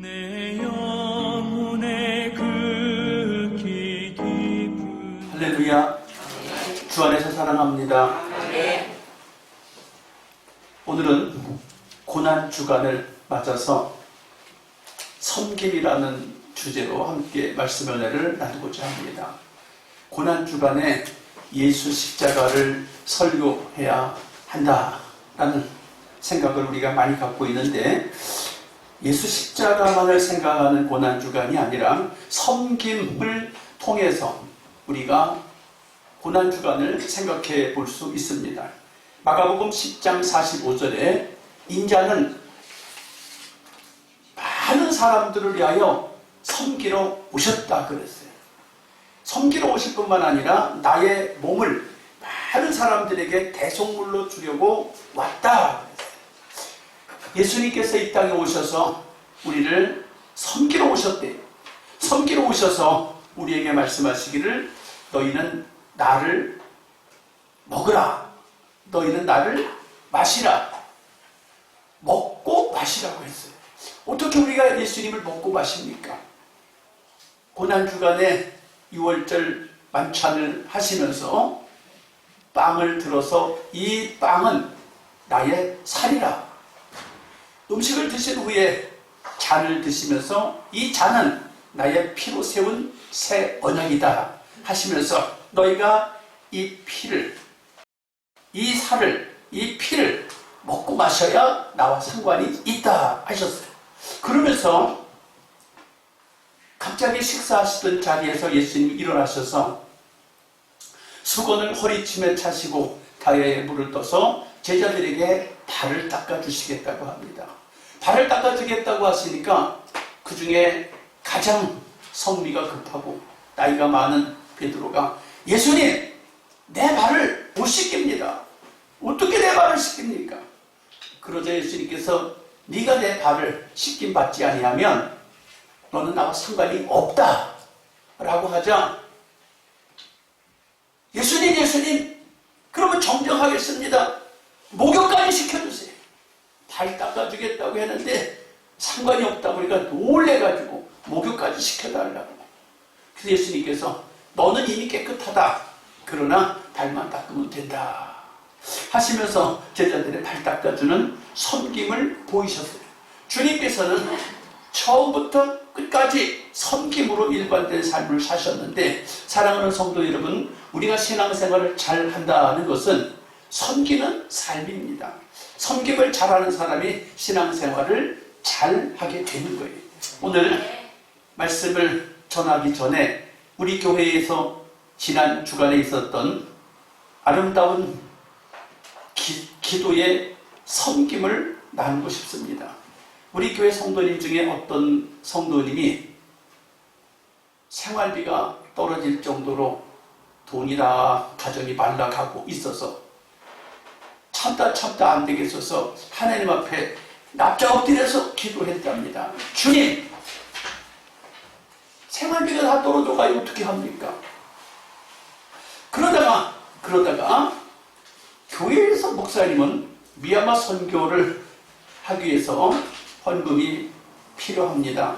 내 영혼의 극히 깊은 할렐루야. 주 안에서 사랑합니다. 오늘은 고난 주간을 맞아서 섬김이라는 주제로 함께 말씀 은혜를 나누고자 합니다. 고난 주간에 예수 십자가를 설교해야 한다라는 생각을 우리가 많이 갖고 있는데, 예수 십자가만을 생각하는 고난 주간이 아니라 섬김을 통해서 우리가 고난 주간을 생각해 볼 수 있습니다. 마가복음 10장 45절에 인자는 많은 사람들을 위하여 섬기러 오셨다 그랬어요. 섬기러 오실 뿐만 아니라 나의 몸을 많은 사람들에게 대속물로 주려고 왔다 그랬어요. 예수님께서 이 땅에 오셔서 우리를 섬기러 오셨대요. 섬기러 오셔서 우리에게 말씀하시기를, 너희는 나를 먹으라, 너희는 나를 마시라, 먹고 마시라고 했어요. 어떻게 우리가 예수님을 먹고 마십니까? 고난주간에 6월절 만찬을 하시면서 빵을 들어서 이 빵은 나의 살이라, 음식을 드신 후에 잔을 드시면서 이 잔은 나의 피로 세운 새 언약이다 하시면서, 너희가 이 피를, 이 살을, 이 피를 먹고 마셔야 나와 상관이 있다 하셨어요. 그러면서 갑자기 식사하시던 자리에서 예수님이 일어나셔서 수건을 허리춤에 차시고 다리에 물을 떠서 제자들에게 발을 닦아주시겠다고 합니다. 발을 닦아주겠다고 하시니까 그 중에 가장 성미가 급하고 나이가 많은 베드로가, 예수님, 내 발을 못 씻깁니다. 어떻게 내 발을 씻깁니까? 그러자 예수님께서, 네가 내 발을 씻김 받지 아니하면 너는 나와 상관이 없다 라고 하자, 예수님, 그러면 정정하겠습니다. 목욕까지 시켜주세요. 발 닦아주겠다고 했는데 상관이 없다 보니까 놀래가지고 목욕까지 시켜달라고. 그래서 예수님께서, 너는 이미 깨끗하다, 그러나 발만 닦으면 된다 하시면서 제자들의 발 닦아주는 섬김을 보이셨어요. 주님께서는 처음부터 끝까지 섬김으로 일관된 삶을 사셨는데, 사랑하는 성도 여러분, 우리가 신앙생활을 잘 한다는 것은 섬기는 삶입니다. 섬김을 잘하는 사람이 신앙생활을 잘 하게 되는 거예요. 오늘 말씀을 전하기 전에 우리 교회에서 지난 주간에 있었던 아름다운 기도의 섬김을 나누고 싶습니다. 우리 교회 성도님 중에 어떤 성도님이 생활비가 떨어질 정도로 돈이 다 가정이 말라가고 있어서 참다 안 되겠어서 하나님 앞에 납작 엎드려서 기도했답니다. 주님, 생활비가 다 떨어져가요. 어떻게 합니까? 그러다가 교회에서 목사님은 미얀마 선교를 하기 위해서 헌금이 필요합니다.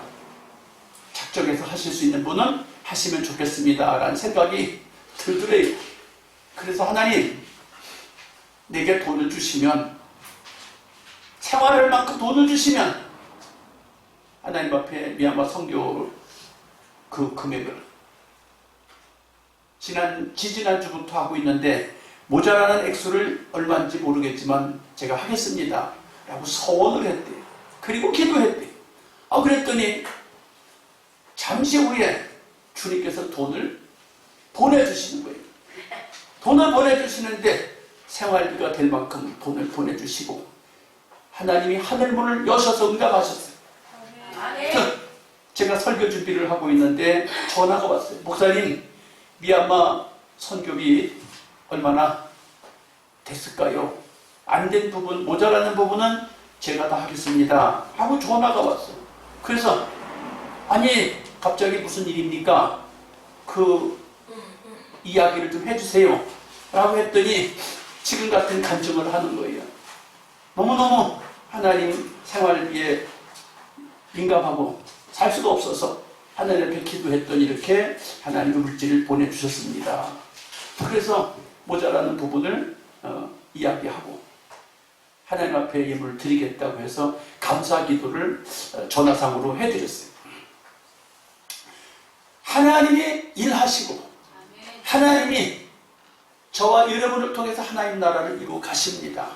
작정해서 하실 수 있는 분은 하시면 좋겠습니다 라는 생각이 들더래요. 그래서 하나님, 내게 돈을 주시면, 생활할 만큼 돈을 주시면 하나님 앞에 미얀마 선교 그 금액을 지지난주부터 하고 있는데 모자라는 액수를 얼마인지 모르겠지만 제가 하겠습니다 라고 서원을 했대요. 그리고 기도했대요. 그랬더니 잠시 후에 주님께서 돈을 보내주시는 거예요. 돈을 보내주시는데 생활비가 될 만큼 돈을 보내주시고 하나님이 하늘문을 여셔서 응답하셨어요. 제가 설교 준비를 하고 있는데 전화가 왔어요. 목사님, 미얀마 선교비 얼마나 됐을까요? 안 된 부분, 모자라는 부분은 제가 다 하겠습니다 하고 전화가 왔어요. 그래서 아니, 갑자기 무슨 일입니까? 그 이야기를 좀 해주세요 라고 했더니 지금 같은 간증을 하는 거예요. 너무너무 하나님 생활비에 민감하고 살 수가 없어서 하나님 앞에 기도했더니 이렇게 하나님의 물질을 보내주셨습니다. 그래서 모자라는 부분을 이야기하고 하나님 앞에 예물을 드리겠다고 해서 감사 기도를 전화상으로 해드렸어요. 하나님이 일하시고 하나님이 저와 여러분을 통해서 하나님 나라를 이루어 가십니다.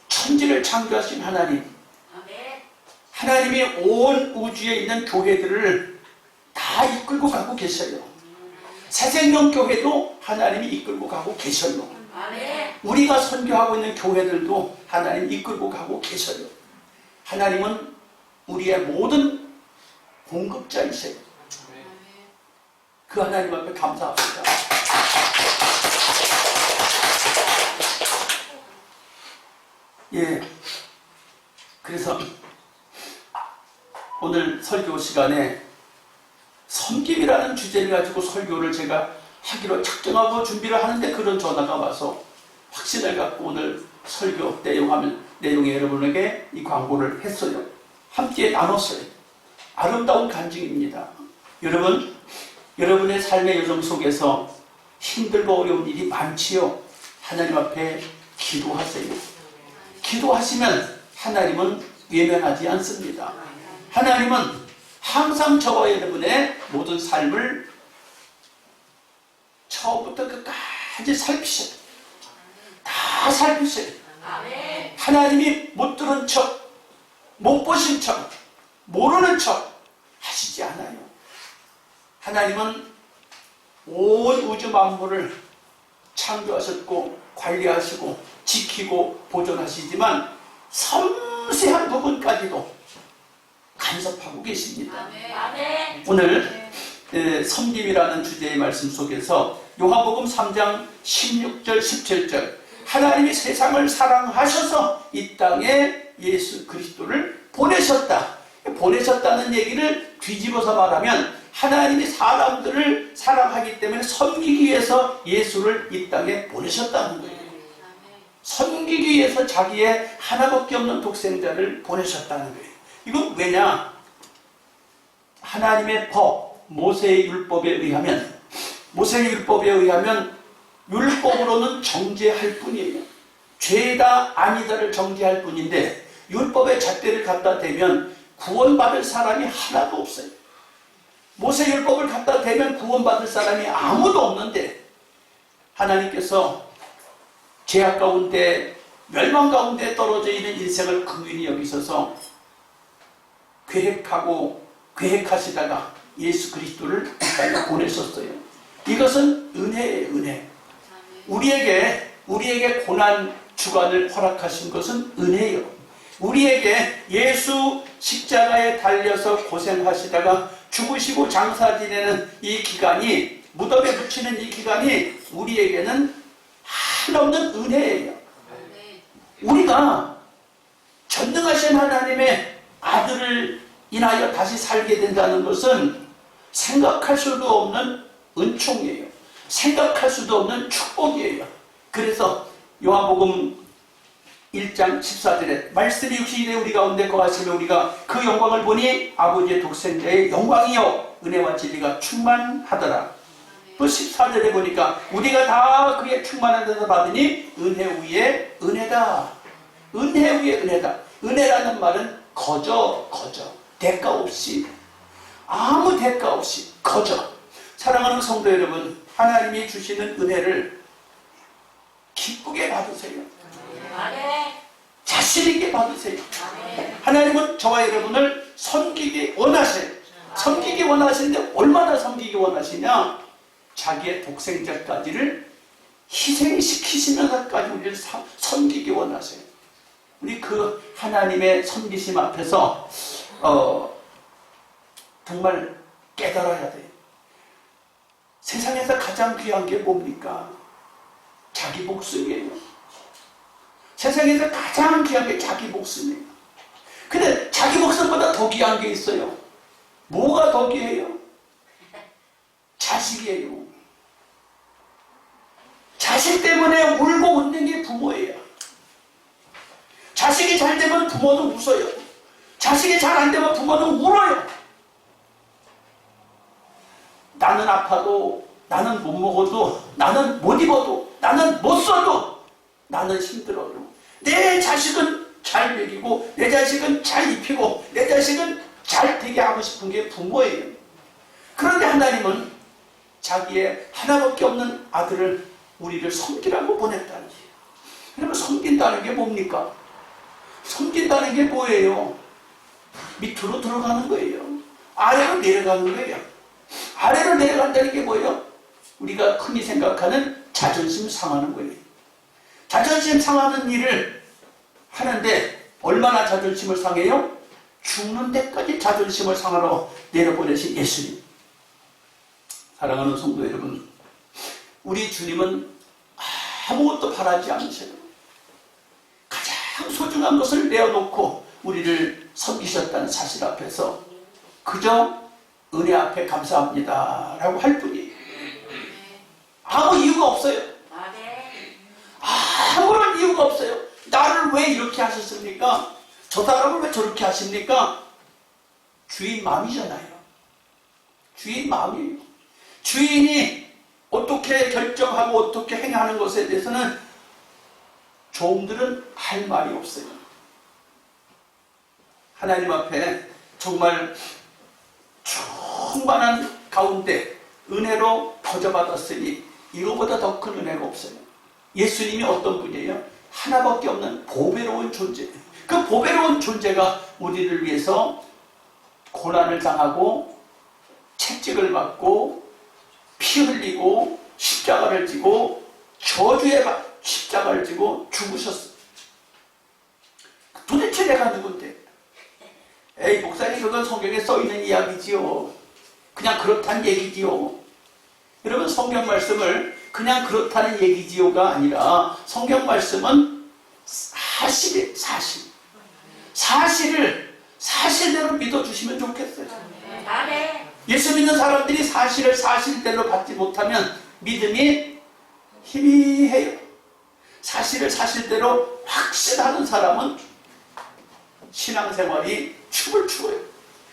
천지를 창조하신 하나님, 하나님이 온 우주에 있는 교회들을 다 이끌고 가고 계셔요. 새생명교회도 하나님이 이끌고 가고 계셔요. 우리가 선교하고 있는 교회들도 하나님 이끌고 가고 계셔요. 하나님은 우리의 모든 공급자이세요. 그 하나님 앞에 감사합니다. 예. 그래서 오늘 설교 시간에 섬김이라는 주제를 가지고 설교를 제가 하기로 작정하고 준비를 하는데 그런 전화가 와서 확신을 갖고 오늘 설교 내용에 여러분에게 이 광고를 했어요. 함께 나눴어요. 아름다운 간증입니다. 여러분, 여러분의 삶의 여정 속에서 힘들고 어려운 일이 많지요. 하나님 앞에 기도하세요. 기도하시면 하나님은 외면하지 않습니다. 하나님은 항상 저와 여러분의 모든 삶을 처음부터 끝까지 살피셔요. 다 살피셔요. 하나님이 못 들은 척, 못 보신 척, 모르는 척 하시지 않아요. 하나님은 온 우주 만물을 창조하셨고 관리하시고 지키고 보존하시지만 섬세한 부분까지도 간섭하고 계십니다. 오늘 섬김이라는 주제의 말씀 속에서 요한복음 3장 16절 17절 하나님이 세상을 사랑하셔서 이 땅에 예수 그리스도를 보내셨다는 얘기를 뒤집어서 말하면 하나님이 사람들을 사랑하기 때문에 섬기기 위해서 예수를 이 땅에 보내셨다는 거예요. 섬기기 위해서 자기의 하나밖에 없는 독생자를 보내셨다는 거예요. 이건 왜냐? 하나님의 법, 모세의 율법에 의하면 율법으로는 정죄할 뿐이에요. 죄다 아니다를 정죄할 뿐인데 율법의 잣대를 갖다 대면 구원받을 사람이 하나도 없어요. 모세 율법을 갖다 대면 구원받을 사람이 아무도 없는데 하나님께서 죄악 가운데 멸망 가운데 떨어져 있는 인생을 긍휼히 여기셔서 계획하시다가 예수 그리스도를 보내셨어요. 이것은 은혜예요. 은혜. 우리에게 고난 주간을 허락하신 것은 은혜예요. 우리에게 예수 십자가에 달려서 고생하시다가 죽으시고 장사 지내는 이 기간이, 무덤에 묻히는 이 기간이 우리에게는 한없는 은혜예요. 우리가 전능하신 하나님의 아들을 인하여 다시 살게 된다는 것은 생각할 수도 없는 은총이에요. 생각할 수도 없는 축복이에요. 그래서 요한복음 1장 14절에 말씀이 육신이 되어 우리 가운데 거하시며 우리가 그 영광을 보니 아버지의 독생자의 영광이요 은혜와 진리가 충만하더라. 또 14절에 보니까 우리가 다 그의 충만한 데서 받으니 은혜 위에 은혜다. 은혜 위에 은혜다. 은혜라는 말은 거저 대가 없이, 아무 대가 없이 거저. 사랑하는 성도 여러분, 하나님이 주시는 은혜를 기쁘게 받으세요. 자신 있게 받으세요. 하나님은 저와 여러분을 섬기기 원하세요. 섬기기 원하시는데 얼마나 섬기기 원하시냐? 자기의 독생자까지를 희생시키시면서까지 우리를 섬기기 원하세요. 우리 그 하나님의 섬기심 앞에서 정말 깨달아야 돼요. 세상에서 가장 귀한 게 뭡니까? 자기 목숨이에요. 세상에서 가장 귀한 게 자기 목숨이에요. 근데 자기 목숨보다 더 귀한 게 있어요. 뭐가 더 귀해요? 자식이에요. 자식 때문에 울고 웃는 게 부모예요. 자식이 잘 되면 부모도 웃어요. 자식이 잘 안 되면 부모는 울어요. 나는 아파도, 나는 못 먹어도, 나는 못 입어도, 나는 못 써도, 나는 힘들어도 내 자식은 잘 먹이고, 내 자식은 잘 입히고, 내 자식은 잘 되게 하고 싶은 게 부모예요. 그런데 하나님은 자기의 하나밖에 없는 아들을 우리를 섬기라고 보냈다는 거예요. 그러면 섬긴다는 게 뭡니까? 섬긴다는 게 뭐예요? 밑으로 들어가는 거예요. 아래로 내려가는 거예요. 아래로 내려간다는 게 뭐예요? 우리가 흔히 생각하는 자존심 상하는 거예요. 자존심 상하는 일을 하는데 얼마나 자존심을 상해요? 죽는 데까지 자존심을 상하러 내려보내신 예수님. 사랑하는 성도 여러분, 우리 주님은 아무것도 바라지 않으세요. 가장 소중한 것을 내어놓고 우리를 섬기셨다는 사실 앞에서 그저 은혜 앞에 감사합니다 라고 할 뿐이에요. 아무 이유가 없어요. 아무런 이유가 없어요. 나를 왜 이렇게 하셨습니까? 저 사람을 왜 저렇게 하십니까? 주인 마음이잖아요. 주인 마음이에요. 주인이 어떻게 결정하고 어떻게 행하는 것에 대해서는 종들은 할 말이 없어요. 하나님 앞에 정말 충만한 가운데 은혜로 거저받았으니 이거보다 더 큰 은혜가 없어요. 예수님이 어떤 분이에요? 하나밖에 없는 보배로운 존재. 그 보배로운 존재가 우리를 위해서 고난을 당하고 채찍을 받고 피 흘리고 십자가를 지고 저주의 십자가를 지고 죽으셨어요. 도대체 내가 누군데? 에이 목사님, 그건 성경에 써있는 이야기지요. 그냥 그렇다는 얘기지요. 여러분, 성경 말씀을 그냥 그렇다는 얘기지요가 아니라 성경 말씀은 사실이에요. 사실을 사실대로 믿어주시면 좋겠어요. 예수 믿는 사람들이 사실을 사실대로 받지 못하면 믿음이 희미해요. 사실을 사실대로 확신하는 사람은 신앙생활이 춤을 추고요.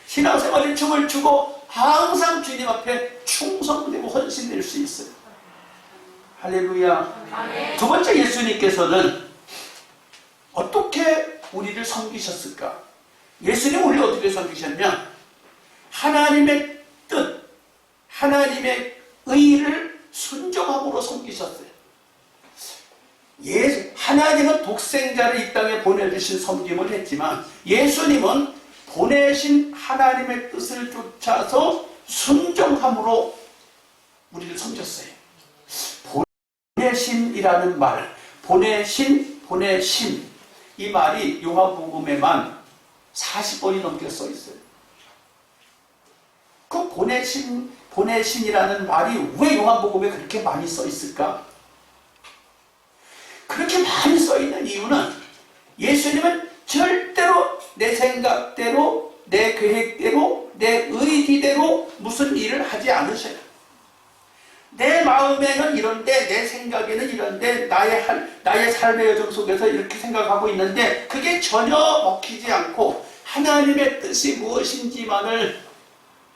신앙생활이 춤을 추고 항상 주님 앞에 충성되고 헌신될 수 있어요. 할렐루야. 아멘. 두 번째, 예수님께서는 어떻게 우리를 섬기셨을까? 예수님 우리를 어떻게 섬기셨냐? 하나님의 뜻, 하나님의 의를 순종함으로 섬기셨어요. 하나님은 독생자를 이 땅에 보내주신 섬김을 했지만 예수님은 보내신 하나님의 뜻을 쫓아서 순종함으로 우리를 섬겼어요. 보내심이라는 말, 보내신 이 말이 요한복음에만 40번이 넘게 써 있어요. 그 보내신이라는 말이 왜 요한복음에 그렇게 많이 써 있을까? 그렇게 많이 써 있는 이유는 예수님은 절대로 내 생각대로, 내 계획대로, 내 의지대로 무슨 일을 하지 않으셔요. 내 마음에는 이런데, 내 생각에는 이런데, 나의 삶의 여정 속에서 이렇게 생각하고 있는데 그게 전혀 먹히지 않고 하나님의 뜻이 무엇인지만을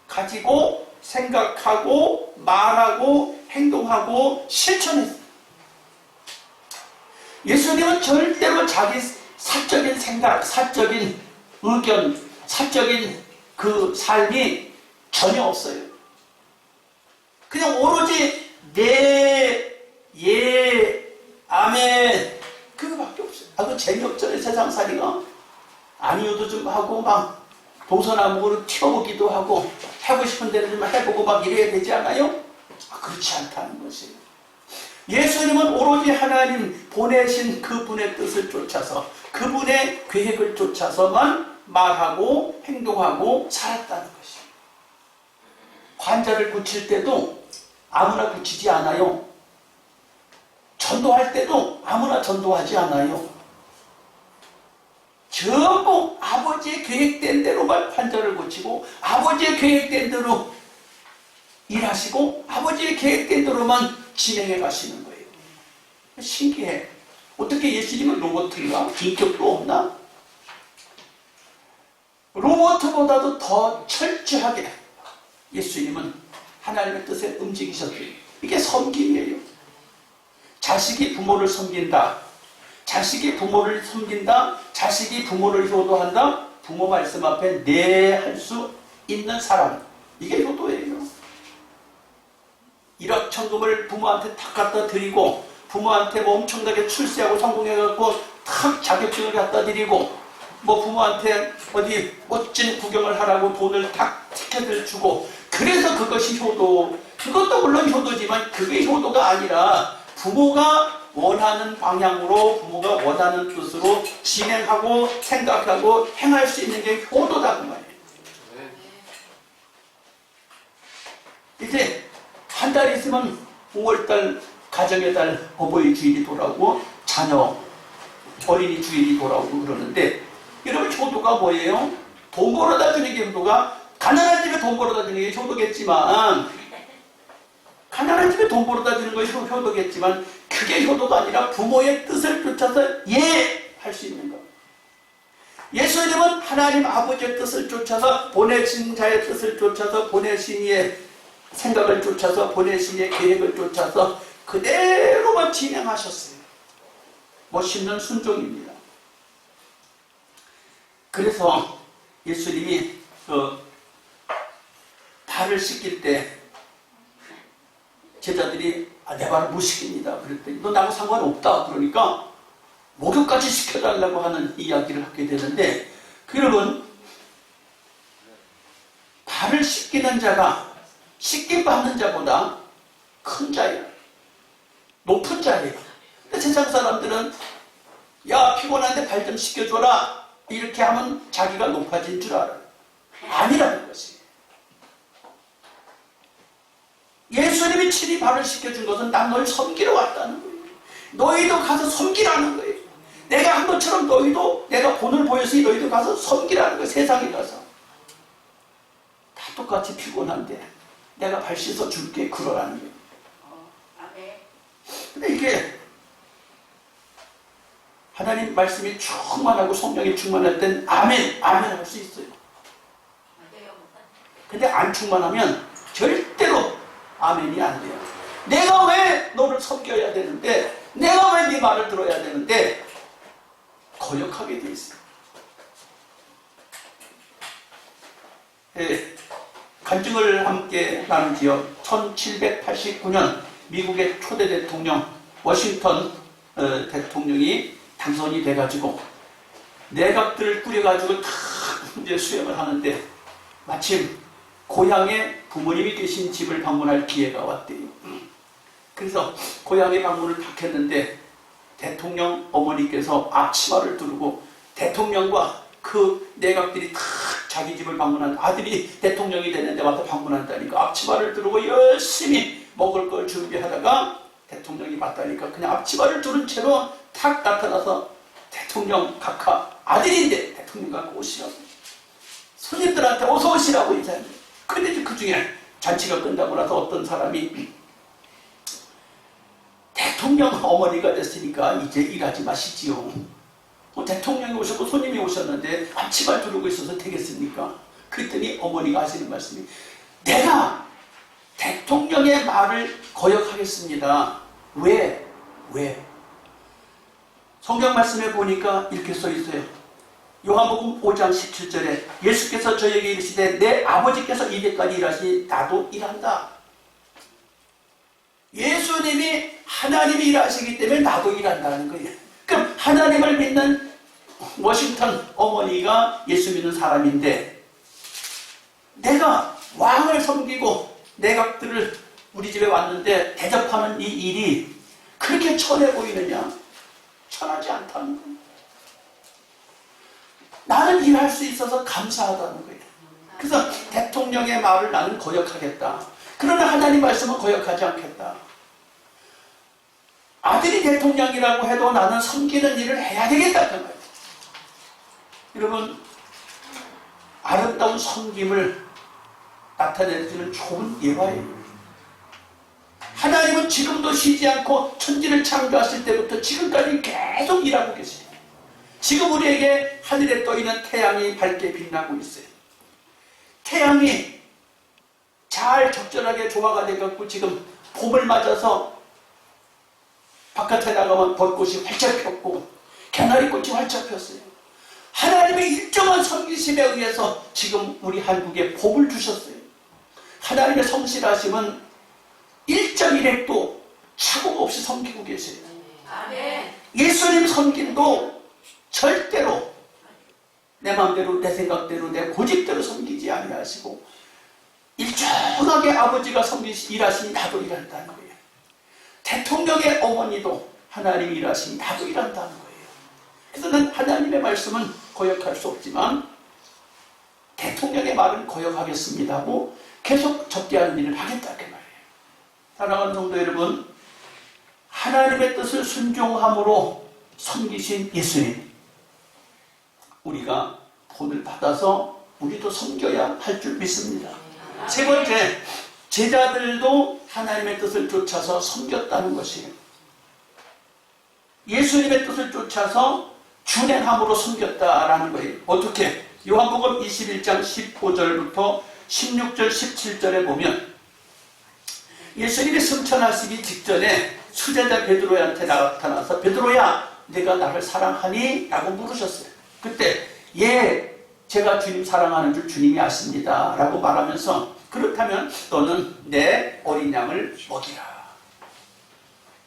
가지고 생각하고 말하고 행동하고 실천했어요. 예수님은 절대로 자기 사적인 생각, 사적인 의견, 사적인 그 삶이 전혀 없어요. 그냥 오로지 네, 예, 아멘 그거밖에 없어요. 그 재미없잖아요. 세상살이가. 아니어도 좀 하고 막 동서남북으로 튀어보기도 하고 하고 싶은 대로 좀 해보고 막 이래야 되지 않아요? 그렇지 않다는 것이에요. 예수님은 오로지 하나님 보내신 그분의 뜻을 쫓아서 그분의 계획을 쫓아서만 말하고 행동하고 살았다는 것이에요. 환자를 고칠 때도 아무나 고치지 않아요. 전도할 때도 아무나 전도하지 않아요. 전부 아버지의 계획된 대로만 환자를 고치고 아버지의 계획된 대로 일하시고 아버지의 계획된 대로만 진행해 가시는 거예요. 신기해. 어떻게 예수님은 로봇인가? 인격도 없나? 로봇보다도 더 철저하게 예수님은 하나님의 뜻에 움직이셨대요. 이게 섬김이에요. 자식이 부모를 섬긴다. 자식이 부모를 섬긴다. 자식이 부모를 효도한다. 부모 말씀 앞에 네 할 수 있는 사람. 이게 효도예요. 일확천금을 부모한테 다 갖다 드리고 부모한테 뭐 엄청나게 출세하고 성공해갖고 탁 자격증을 갖다 드리고 뭐 부모한테 어디 멋진 구경을 하라고 돈을 탁 티켓을 주고 그래서 그것이 효도. 그것도 물론 효도지만 그게 효도가 아니라 부모가 원하는 방향으로 부모가 원하는 뜻으로 진행하고 생각하고 행할 수 있는 게 효도다 그 말이에요. 이제 한 달 있으면 5월달 가정의 달 어버이 주일이 돌아오고 자녀 어린이 주일이 돌아오고 그러는데 여러분 효도가 뭐예요? 돈 벌어다 주는 게 효도가 가난한 집에 돈 벌어다 주는 게 효도겠지만 가난한 집에 돈 벌어다 주는 것이 효도겠지만 그게 효도가 아니라 부모의 뜻을 쫓아서 할 수 있는 것. 예수님은 하나님 아버지의 뜻을 쫓아서 보내신 자의 뜻을 쫓아서 보내신 이의 생각을 쫓아서 보내신 이의 계획을 쫓아서 그대로만 진행하셨어요. 멋있는 순종입니다. 그래서 예수님이 발을 씻길 때 제자들이 내 발을 못 씻깁니다. 그랬더니 너 나하고 상관없다. 그러니까 목욕까지 시켜달라고 하는 이야기를 하게 되는데 여러분 발을 씻기는 자가 씻김 받는 자보다 큰 자예요. 높은 자예요. 근데 세상 사람들은 야 피곤한데 발 좀 씻겨줘라 이렇게 하면 자기가 높아진 줄 알아요. 아니라는 것이. 예수님이 친히 발을 씻겨준 것은 난 널 섬기러 왔다는 거예요. 너희도 가서 섬기라는 거예요. 내가 한 것처럼 너희도 내가 본을 보였으니 너희도 가서 섬기라는 거예요. 세상에 가서. 다 똑같이 피곤한데 내가 발 씻어줄게 그러라는 거예요. 근데 이게 하나님 말씀이 충만하고 성령이 충만할 땐 아멘 할 수 있어요. 근데 안 충만하면 절대로 아멘이 안 돼요. 내가 왜 너를 섬겨야 되는데 내가 왜 네 말을 들어야 되는데 거역하게 돼 있어요. 간증을 함께 나누지요. 1789년 미국의 초대 대통령 워싱턴 대통령이 당선이 돼가지고 내각들을 꾸려가지고 다 이제 수행을 하는데 마침 고향에 부모님이 계신 집을 방문할 기회가 왔대요. 그래서 고향에 방문을 딱 했는데 대통령 어머니께서 앞치마를 두르고 대통령과 그 내각들이 다 자기 집을 방문한 아들이 대통령이 되는데 와서 방문한다니까 앞치마를 두르고 열심히 먹을 걸 준비하다가 대통령이 왔다니까 그냥 앞치마를 두른 채로 탁 나타나서 대통령 각하 아들인데 대통령 갖고 오시라고 손님들한테 어서 오시라고 인사해요. 근데 그 중에 잔치가 끝나고 나서 어떤 사람이 대통령 어머니가 됐으니까 이제 일하지 마시지요. 대통령이 오셨고 손님이 오셨는데 앞치마 두르고 있어서 되겠습니까? 그랬더니 어머니가 하시는 말씀이 내가 대통령의 말을 거역하겠습니다. 왜? 성경 말씀에 보니까 이렇게 써 있어요. 요한복음 5장 17절에 예수께서 저에게 이르시되 내 아버지께서 이때까지 일하시니 나도 일한다. 예수님이 하나님이 일하시기 때문에 나도 일한다는 거예요. 그럼 하나님을 믿는 워싱턴 어머니가 예수 믿는 사람인데 내가 왕을 섬기고 내각들을 우리 집에 왔는데 대접하는 이 일이 그렇게 천해 보이느냐? 천하지 않다는 거예요. 나는 일할 수 있어서 감사하다는 거예요. 그래서 대통령의 말을 나는 거역하겠다. 그러나 하나님 말씀은 거역하지 않겠다. 아들이 대통령이라고 해도 나는 섬기는 일을 해야 되겠다는 거예요. 여러분 아름다운 섬김을 나타내주는 좋은 예화예요. 하나님은 지금도 쉬지 않고 천지를 창조하실 때부터 지금까지 계속 일하고 계세요. 지금 우리에게 하늘에 떠있는 태양이 밝게 빛나고 있어요. 태양이 잘 적절하게 조화가 돼갖고 지금 봄을 맞아서 바깥에 나가면 벚꽃이 활짝 폈고 개나리꽃이 활짝 폈어요. 하나님의 일정한 섬기심에 의해서 지금 우리 한국에 봄을 주셨어요. 하나님의 성실하심은 1.1핵도 착오 없이 섬기고 계세요. 아멘. 예수님 섬김도 절대로 내 마음대로 내 생각대로 내 고집대로 섬기지 아니하시고 일정하게 아버지가 일하시니 나도 일한다는 거예요. 대통령의 어머니도 하나님이 일하시니 나도 일한다는 거예요. 그래서 난 하나님의 말씀은 거역할 수 없지만 대통령의 말은 거역하겠습니다 하고 계속 적대하는 일을 하겠다 그 말이에요. 사랑하는 성도 여러분, 하나님의 뜻을 순종함으로 섬기신 예수님, 우리가 본을 받아서 우리도 섬겨야 할 줄 믿습니다. 세 번째, 제자들도 하나님의 뜻을 쫓아서 섬겼다는 것이에요. 예수님의 뜻을 쫓아서 준행함으로 섬겼다라는 거예요. 어떻게? 요한복음 21장 15절부터 16절 17절에 보면 예수님이 승천하시기 직전에 수제자 베드로한테 나타나서 베드로야 내가 나를 사랑하니? 라고 물으셨어요. 그때 예, 제가 주님 사랑하는 줄 주님이 아십니다 라고 말하면서 그렇다면 너는 내 어린 양을 먹이라.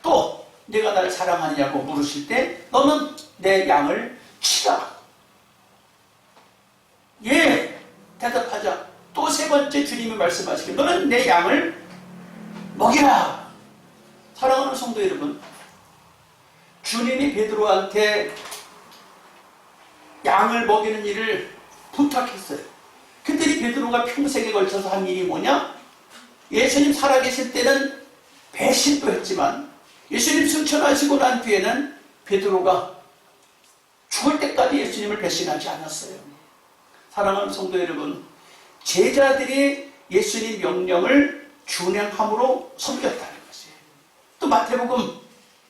또 내가 나를 사랑하느냐고 물으실 때 너는 내 양을 치라. 예, 대답하자. 또 세 번째 주님이 말씀하시길 너는 내 양을 먹이라. 사랑하는 성도 여러분, 주님이 베드로한테 양을 먹이는 일을 부탁했어요. 근데 이 베드로가 평생에 걸쳐서 한 일이 뭐냐? 예수님 살아계실 때는 배신도 했지만 예수님 승천하시고 난 뒤에는 베드로가 죽을 때까지 예수님을 배신하지 않았어요. 사랑하는 성도 여러분, 제자들이 예수님 명령을 준행함으로 섬겼다는 것이에요. 또 마태복음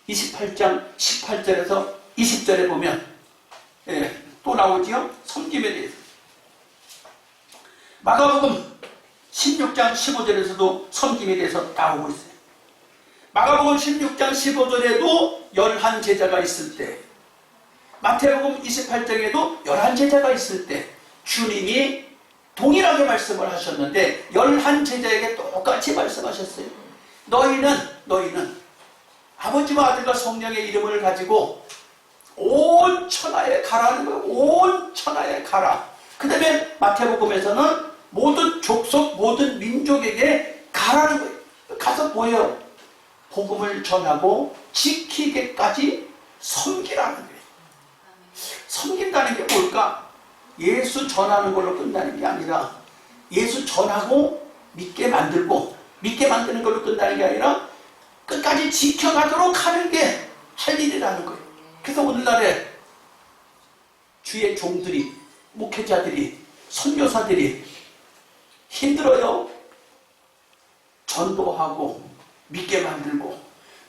28장 18절에서 20절에 보면 또 나오지요? 섬김에 대해서. 마가복음 16장 15절에서도 섬김에 대해서 나오고 있어요. 마가복음 16장 15절에도 11제자가 있을 때, 마태복음 28장에도 11제자가 있을 때 주님이 동일하게 말씀을 하셨는데 11제자에게 똑같이 말씀하셨어요. 너희는 아버지와 아들과 성령의 이름을 가지고 온 천하에 가라는 거예요. 온 천하에 가라. 그 다음에 마태복음에서는 모든 족속, 모든 민족에게 가라는 거예요. 가서 뭐예요? 복음을 전하고 지키게까지 섬기라는 거예요. 섬긴다는 게 뭘까? 예수 전하는 걸로 끝나는 게 아니라 예수 전하고 믿게 만들고 믿게 만드는 걸로 끝나는 게 아니라 끝까지 지켜가도록 하는 게 할 일이라는 거예요. 그래서 오늘날에 주의 종들이, 목회자들이, 선교사들이 힘들어요. 전도하고 믿게 만들고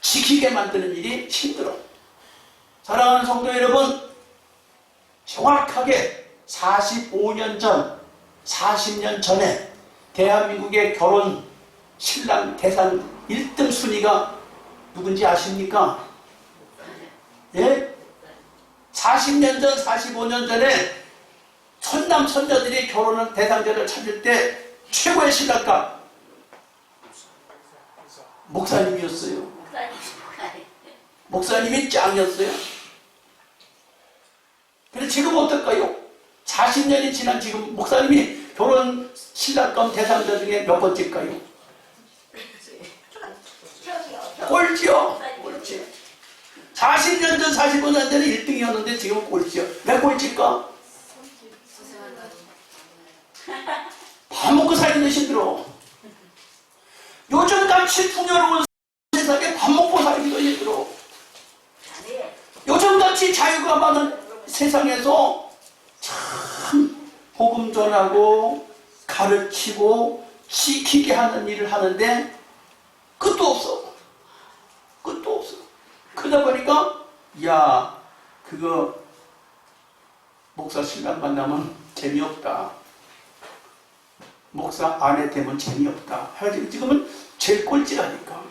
지키게 만드는 일이 힘들어. 사랑하는 성도 여러분, 정확하게 45년 전, 40년 전에 대한민국의 결혼 신랑 대상 1등 순위가 누군지 아십니까? 예? 40년 전, 45년 전에 선남, 선녀들이 결혼한 대상자를 찾을 때 최고의 신랑감 목사님이었어요. 목사님이 짱이었어요. 근데 지금 어떨까요? 40년이 지난 지금 목사님이 결혼 신랑감 대상자 중에 몇 번째일까요? 꼴찌요. 꼴찌. 40년 전, 45년 전에 1등이었는데 지금은 꼴찌요. 왜 꼴찌일까? 밥 먹고 살기도 힘들어. 요즘같이 풍요로운 세상에 밥 먹고 살기도 힘들어. 요즘같이 자유가 많은 세상에서 참 복음 전하고 가르치고 지키게 하는 일을 하는데 끝도 없어. 끝도 없어. 그러다 보니까 야 그거 목사 신랑 만나면 재미없다. 목사 아내 되면 재미없다. 하여튼 지금은 제일 꼴찌라니까.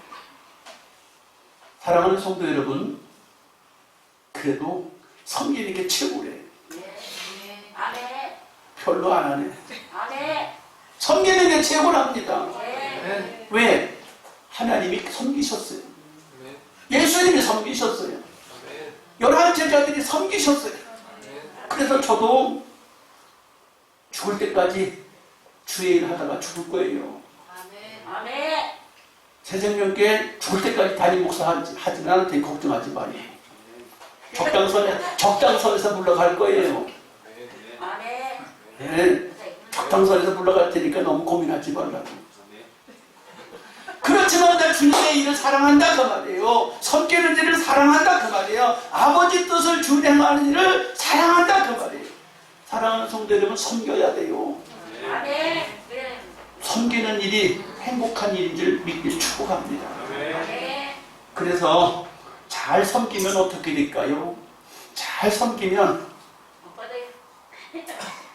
사랑하는 성도 여러분, 그래도 섬기는 게 최고래. 안 해. 별로 안 하네. 안 해. 섬기는 게 최고랍니다. 네. 왜? 하나님이 섬기셨어요. 예수님이 섬기셨어요. 11 제자들이 섬기셨어요. 그래서 저도 죽을 때까지 주의 일 하다가 죽을 거예요. 안 해. 새생명교회 죽을 때까지 담임 목사 하지는 않을 테니 걱정하지 말이에요. 적당선에서 물러갈 거예요. 안 해. 네, 적당선에서 물러갈 테니까 너무 고민하지 말라고. 그렇지만 나 주님의 일을 사랑한다 그 말이에요. 섬기는 일을 사랑한다 그 말이에요. 아버지 뜻을 준행하는 일을 사랑한다 그 말이에요. 사랑하는 성도 여러분, 섬겨야 돼요. 안 해. 네. 섬기는 일이 행복한 일인 줄 믿기 축복합니다. 안 해. 그래서 잘 섬기면 어떻게 될까요? 잘 섬기면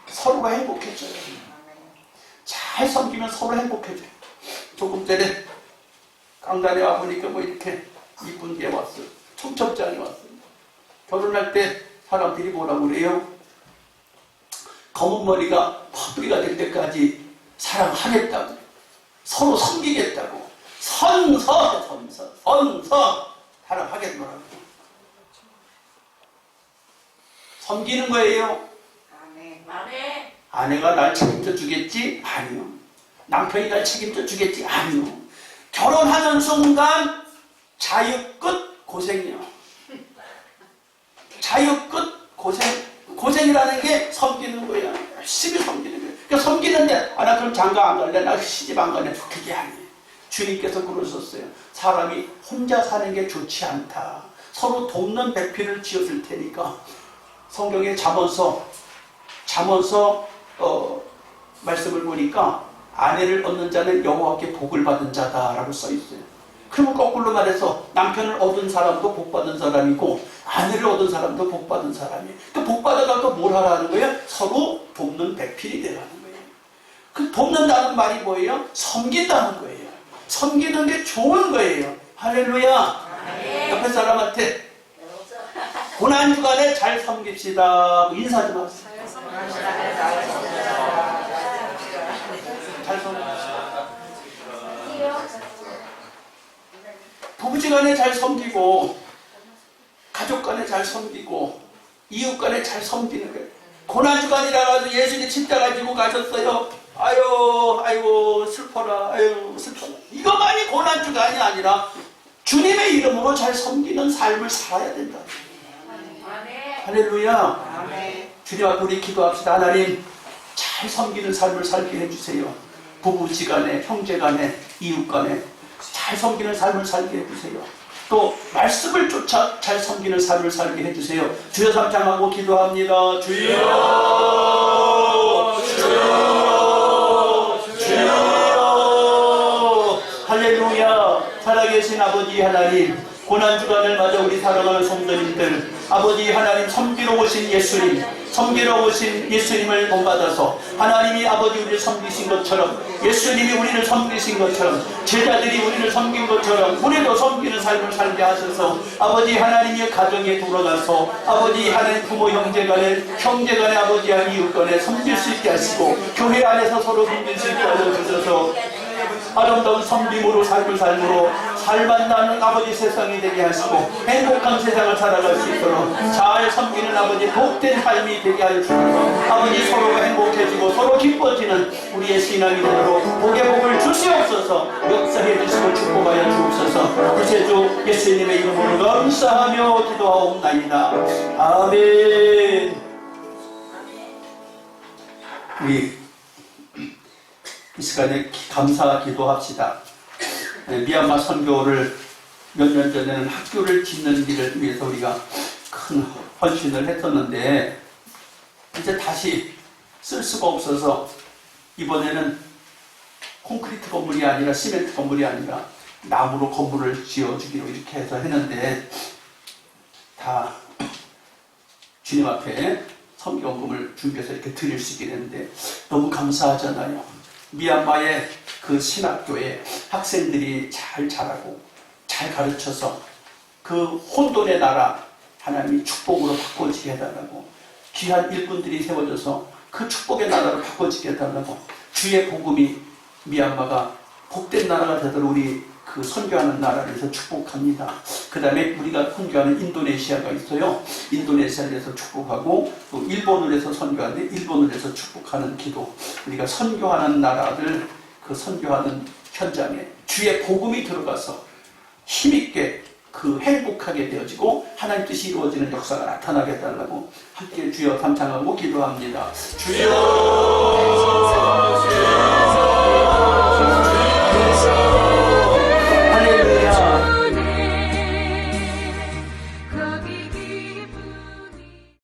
서로가 행복해져요. 잘 섬기면 서로 행복해져요. 조금 전에 강단에 와보니까 뭐 이렇게 이쁜 게 왔어요. 청첩장이 왔어요. 결혼할 때 사람들이 뭐라고 그래요? 검은 머리가 퍼플이가 될 때까지 사랑하겠다고, 서로 섬기겠다고, 선서 사랑하겠노라고. 섬기는 거예요. 안 해. 아내가 날 책임져 주겠지? 아니요. 남편이 날 책임져 주겠지? 아니요. 결혼하는 순간 자유 끝 고생이요. 자유 끝 고생. 고생이라는 게 섬기는 거야. 열심히 섬기는 거야. 그러니까 섬기는데, 아, 나 그럼 장가 안 갈래? 나 시집 안 갈래? 그게 아니에요. 주님께서 그러셨어요. 사람이 혼자 사는 게 좋지 않다. 서로 돕는 배필을 지었을 테니까. 성경에 잠언서 말씀을 보니까 아내를 얻는 자는 여호와께 복을 받은 자다라고 써 있어요. 그러면 거꾸로 말해서 남편을 얻은 사람도 복 받은 사람이고 아내를 얻은 사람도 복 받은 사람이에요. 그 복 받아가지고 뭘 하라는 거예요? 서로 돕는 배필이 되라는 거예요. 그 돕는다는 말이 뭐예요? 섬긴다는 거예요. 섬기는 게 좋은 거예요. 할렐루야. 옆에 사람한테 고난주간에 잘 섬깁시다. 인사 좀 하세요. 잘 섬깁시다. 부부지간에 잘 섬기고, 가족 간에 잘 섬기고, 이웃 간에 잘 섬기는 거예요. 고난주간이라 가지고 예수님 십자가 지고 가셨어요. 아이고 슬퍼라. 아유 슬퍼라. 이것만이 고난주간이 아니라 주님의 이름으로 잘 섬기는 삶을 살아야 된다. 할렐루야. 주님 앞에 우리 기도합시다. 하나님, 잘 섬기는 삶을 살게 해주세요. 부부지간에, 형제간에, 이웃간에 잘 섬기는 삶을 살게 해주세요. 또 말씀을 쫓아 잘 섬기는 삶을 살게 해주세요. 주여 삼창하고 기도합니다. 주여, 주여, 주여. 할렐루야. 살아계신 아버지 하나님, 고난주간을 맞아 우리 사랑하는 성도님들, 아버지 하나님, 섬기러 오신 예수님, 섬기러 오신 예수님을 본받아서 하나님이 아버지 우리를 섬기신 것처럼, 예수님이 우리를 섬기신 것처럼, 제자들이 우리를 섬긴 것처럼 우리도 섬기는 삶을 살게 하셔서 아버지 하나님의 가정에 돌아가서 아버지 하나님 부모 형제간에 아버지 한 이웃간에 섬길 수 있게 하시고, 교회 안에서 서로 섬길 수 있게 하셔서 아름다운 섬김으로 삶으로 살만 나는 아버지 세상이 되게 하시고 행복한 세상을 살아갈 수 있도록 잘 섬기는 아버지 복된 삶이 되게 하여 주셔서 아버지 서로가 행복해지고 서로 기뻐지는 우리의 신앙이 되도록 복의 복을 주시옵소서. 역사해 주시고 축복하여 주옵소서. 구세주 예수님의 이름으로 감사하며 기도하옵나이다. 아멘. 우리 이 시간에 감사 기도합시다. 미얀마 선교를 몇 년 전에는 학교를 짓는 일을 위해서 우리가 큰 헌신을 했었는데 이제 다시 쓸 수가 없어서 이번에는 콘크리트 건물이 아니라 시멘트 건물이 아니라 나무로 건물을 지어주기로 이렇게 해서 했는데 다 주님 앞에 헌금을 준비해서 이렇게 드릴 수 있게 되는데 너무 감사하잖아요. 미얀마의 그 신학교에 학생들이 잘 자라고 잘 가르쳐서 그 혼돈의 나라 하나님이 축복으로 바꿔지게 해달라고, 귀한 일꾼들이 세워져서 그 축복의 나라로 바꿔지게 해달라고, 주의 복음이 미얀마가 복된 나라가 되도록 우리 그 선교하는 나라를 위해서 축복합니다. 그 다음에 우리가 선교하는 인도네시아가 있어요. 인도네시아를 위해서 축복하고, 또 일본을 위해서 선교하는데 일본을 위해서 축복하는 기도. 우리가 선교하는 나라들, 그 선교하는 현장에 주의 복음이 들어가서 힘있게 그 행복하게 되어지고 하나님 뜻이 이루어지는 역사가 나타나게 해달라고 함께 주여 감상하고 기도합니다. 주여